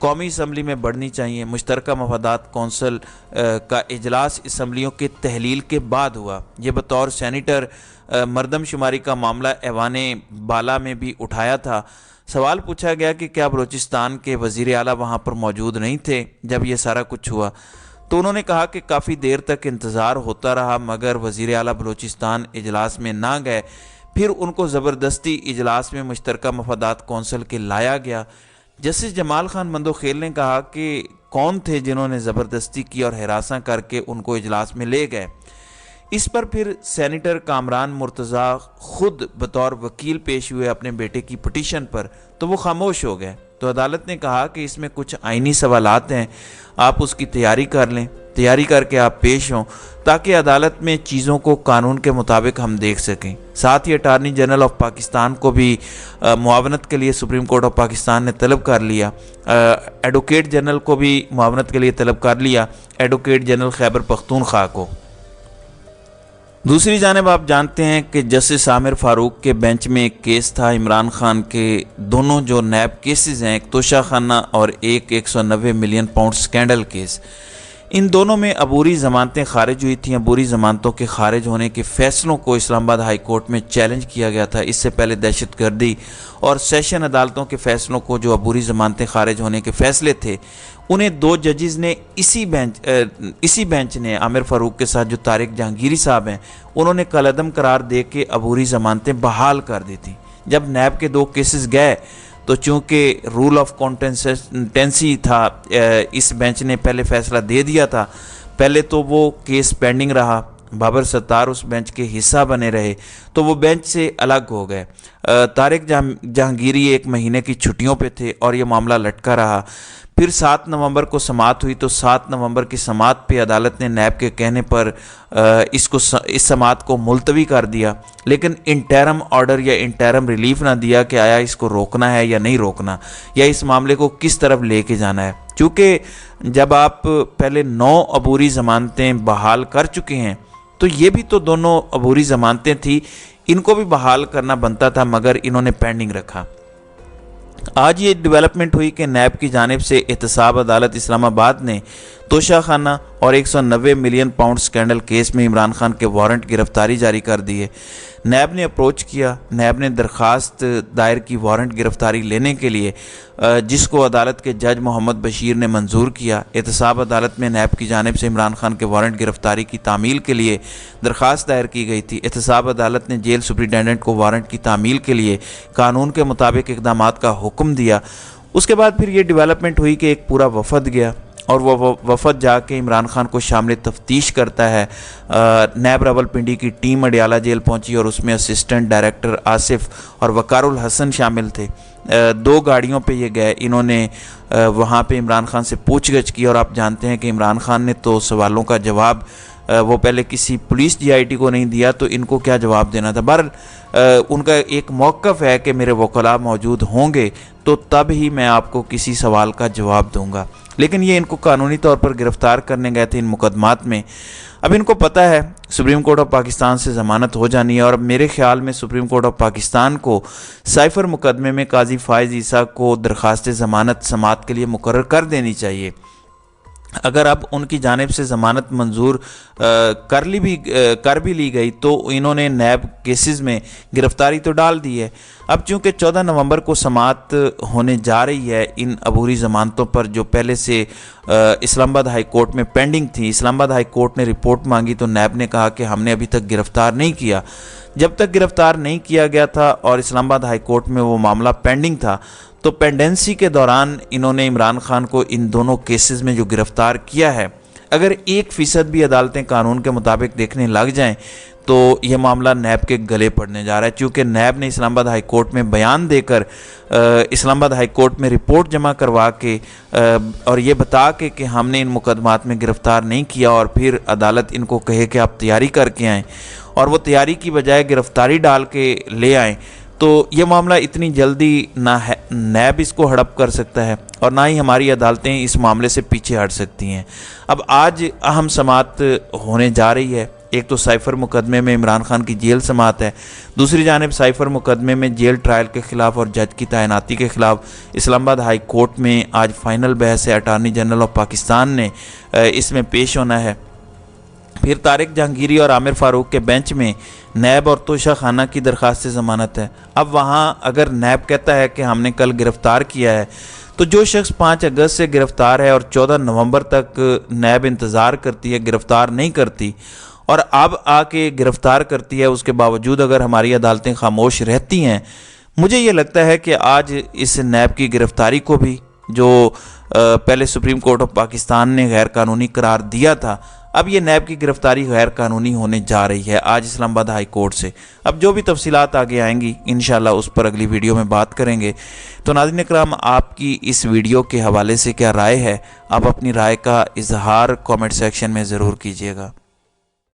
قومی اسمبلی میں بڑھنی چاہیے۔ مشترکہ مفادات کونسل کا اجلاس اسمبلیوں کے تحلیل کے بعد ہوا۔ یہ بطور سینیٹر مردم شماری کا معاملہ ایوان بالا میں بھی اٹھایا تھا۔ سوال پوچھا گیا کہ کیا بلوچستان کے وزیر اعلیٰ وہاں پر موجود نہیں تھے جب یہ سارا کچھ ہوا، تو انہوں نے کہا کہ کافی دیر تک انتظار ہوتا رہا مگر وزیر اعلیٰ بلوچستان اجلاس میں نہ گئے۔ پھر ان کو زبردستی اجلاس میں مشترکہ مفادات کونسل کے لایا گیا۔ جسٹس جمال خان مندوخیل نے کہا کہ کون تھے جنہوں نے زبردستی کی اور ہراساں کر کے ان کو اجلاس میں لے گئے۔ اس پر پھر سینیٹر کامران مرتضیٰ خود بطور وکیل پیش ہوئے اپنے بیٹے کی پٹیشن پر، تو وہ خاموش ہو گئے۔ تو عدالت نے کہا کہ اس میں کچھ آئینی سوالات ہیں، آپ اس کی تیاری کر لیں، تیاری کر کے آپ پیش ہوں تاکہ عدالت میں چیزوں کو قانون کے مطابق ہم دیکھ سکیں۔ ساتھ ہی اٹارنی جنرل آف پاکستان کو بھی معاونت کے لیے سپریم کورٹ آف پاکستان نے طلب کر لیا، ایڈوکیٹ جنرل کو بھی معاونت کے لیے طلب کر لیا، ایڈوکیٹ جنرل خیبر پختونخوا کو۔ دوسری جانب آپ جانتے ہیں کہ جسٹس عامر فاروق کے بینچ میں ایک کیس تھا عمران خان کے، دونوں جو نیب کیسز ہیں، ایک توشہ خانہ اور ایک 190 ملین پاؤنڈ سکینڈل کیس، ان دونوں میں عبوری ضمانتیں خارج ہوئی تھیں۔ عبوری ضمانتوں کے خارج ہونے کے فیصلوں کو اسلام آباد ہائی کورٹ میں چیلنج کیا گیا تھا۔ اس سے پہلے دہشت گردی اور سیشن عدالتوں کے فیصلوں کو، جو عبوری ضمانتیں خارج ہونے کے فیصلے تھے، انہیں دو ججز نے اسی بینچ نے عامر فاروق کے ساتھ جو طارق جہانگیری صاحب ہیں، انہوں نے کالعدم قرار دے کے عبوری ضمانتیں بحال کر دی تھیں۔ جب نیب کے دو کیسز گئے تو چونکہ رول آف کانٹینسی تھا، اس بینچ نے پہلے فیصلہ دے دیا تھا، پہلے تو وہ کیس پینڈنگ رہا، بابر ستار اس بینچ کے حصہ بنے رہے، تو وہ بینچ سے الگ ہو گئے۔ طارق جہانگیری 1 مہینے کی چھٹیوں پہ تھے اور یہ معاملہ لٹکا رہا۔ پھر 7 نومبر کو سماعت ہوئی، تو 7 نومبر کی سماعت پہ عدالت نے نیب کے کہنے پر اس سماعت کو ملتوی کر دیا، لیکن انٹرم آرڈر یا انٹرم ریلیف نہ دیا کہ آیا اس کو روکنا ہے یا نہیں روکنا، یا اس معاملے کو کس طرف لے کے جانا ہے۔ چونکہ جب آپ پہلے 9 عبوری ضمانتیں بحال کر چکے ہیں، تو یہ بھی تو دونوں عبوری ضمانتیں تھیں، ان کو بھی بحال کرنا بنتا تھا، مگر انہوں نے پینڈنگ رکھا۔ آج یہ ڈیولپمنٹ ہوئی کہ نیب کی جانب سے احتساب عدالت اسلام آباد نے توشہ خانہ اور 190 ملین پاؤنڈ سکینڈل کیس میں عمران خان کے وارنٹ گرفتاری جاری کر دی ہے۔ نیب نے اپروچ کیا، نیب نے درخواست دائر کی وارنٹ گرفتاری لینے کے لیے، جس کو عدالت کے جج محمد بشیر نے منظور کیا۔ احتساب عدالت میں نیب کی جانب سے عمران خان کے وارنٹ گرفتاری کی تعمیل کے لیے درخواست دائر کی گئی تھی۔ احتساب عدالت نے جیل سپرنٹینڈنٹ کو وارنٹ کی تعمیل کے لیے قانون کے مطابق اقدامات کا حکم دیا۔ اس کے بعد پھر یہ ڈیولپمنٹ ہوئی کہ ایک پورا وفد گیا اور وہ وفد جا کے عمران خان کو شامل تفتیش کرتا ہے۔ نیب راولپنڈی کی ٹیم اڈیالہ جیل پہنچی اور اس میں اسسٹنٹ ڈائریکٹر آصف اور وقار الحسن شامل تھے۔ 2 گاڑیوں پہ یہ گئے، انہوں نے وہاں پہ عمران خان سے پوچھ گچھ کی، اور آپ جانتے ہیں کہ عمران خان نے تو سوالوں کا جواب وہ پہلے کسی پولیس DIT کو نہیں دیا، تو ان کو کیا جواب دینا تھا۔ بہرحال ان کا ایک موقف ہے کہ میرے وکلاء موجود ہوں گے تو تب ہی میں آپ کو کسی سوال کا جواب دوں گا، لیکن یہ ان کو قانونی طور پر گرفتار کرنے گئے تھے ان مقدمات میں۔ اب ان کو پتہ ہے سپریم کورٹ آف پاکستان سے ضمانت ہو جانی ہے، اور اب میرے خیال میں سپریم کورٹ آف پاکستان کو سائفر مقدمے میں قاضی فائز عیسیٰ کو درخواست ضمانت سماعت کے لیے مقرر کر دینی چاہیے۔ اگر اب ان کی جانب سے ضمانت منظور کر بھی لی گئی تو انہوں نے نیب کیسز میں گرفتاری تو ڈال دی ہے۔ اب چونکہ 14 نومبر کو سماعت ہونے جا رہی ہے ان عبوری ضمانتوں پر جو پہلے سے اسلام آباد ہائی کورٹ میں پینڈنگ تھی، اسلام آباد ہائی کورٹ نے رپورٹ مانگی تو نیب نے کہا کہ ہم نے ابھی تک گرفتار نہیں کیا۔ جب تک گرفتار نہیں کیا گیا تھا اور اسلام آباد ہائی کورٹ میں وہ معاملہ پینڈنگ تھا، تو پینڈنسی کے دوران انہوں نے عمران خان کو ان دونوں کیسز میں جو گرفتار کیا ہے، اگر 1% بھی عدالتیں قانون کے مطابق دیکھنے لگ جائیں تو یہ معاملہ نیب کے گلے پڑنے جا رہا ہے، چونکہ نیب نے اسلام آباد ہائی کورٹ میں بیان دے کر اسلام آباد ہائی کورٹ میں رپورٹ جمع کروا کے اور یہ بتا کے کہ ہم نے ان مقدمات میں گرفتار نہیں کیا، اور پھر عدالت ان کو کہے کہ آپ تیاری کر کے آئیں، اور وہ تیاری کی بجائے گرفتاری ڈال کے لے آئیں، تو یہ معاملہ اتنی جلدی نہ نیب اس کو ہڑپ کر سکتا ہے اور نہ ہی ہماری عدالتیں اس معاملے سے پیچھے ہٹ سکتی ہیں۔ اب آج اہم سماعت ہونے جا رہی ہے ایک تو سائفر مقدمے میں عمران خان کی جیل سماعت ہے، دوسری جانب سائفر مقدمے میں جیل ٹرائل کے خلاف اور جج کی تعیناتی کے خلاف اسلام آباد ہائی کورٹ میں آج فائنل بحث ہے۔ اٹارنی جنرل آف پاکستان نے اس میں پیش ہونا ہے۔ پھر طارق جہانگیری اور عامر فاروق کے بینچ میں نیب اور توشہ خانہ کی درخواست ضمانت ہے۔ اب وہاں اگر نیب کہتا ہے کہ ہم نے کل گرفتار کیا ہے تو جو شخص 5 اگست سے گرفتار ہے اور 14 نومبر تک نیب انتظار کرتی ہے، گرفتار نہیں کرتی، اور اب آ کے گرفتار کرتی ہے، اس کے باوجود اگر ہماری عدالتیں خاموش رہتی ہیں، مجھے یہ لگتا ہے کہ آج اس نیب کی گرفتاری کو بھی جو پہلے سپریم کورٹ آف پاکستان نے غیر قانونی قرار دیا تھا، اب یہ نیب کی گرفتاری غیر قانونی ہونے جا رہی ہے آج اسلام آباد ہائی کورٹ سے۔ اب جو بھی تفصیلات آگے آئیں گی انشاءاللہ اس پر اگلی ویڈیو میں بات کریں گے۔ تو ناظرین اکرام، آپ کی اس ویڈیو کے حوالے سے کیا رائے ہے؟ آپ اپنی رائے کا اظہار کامنٹ سیکشن میں ضرور کیجیے گا۔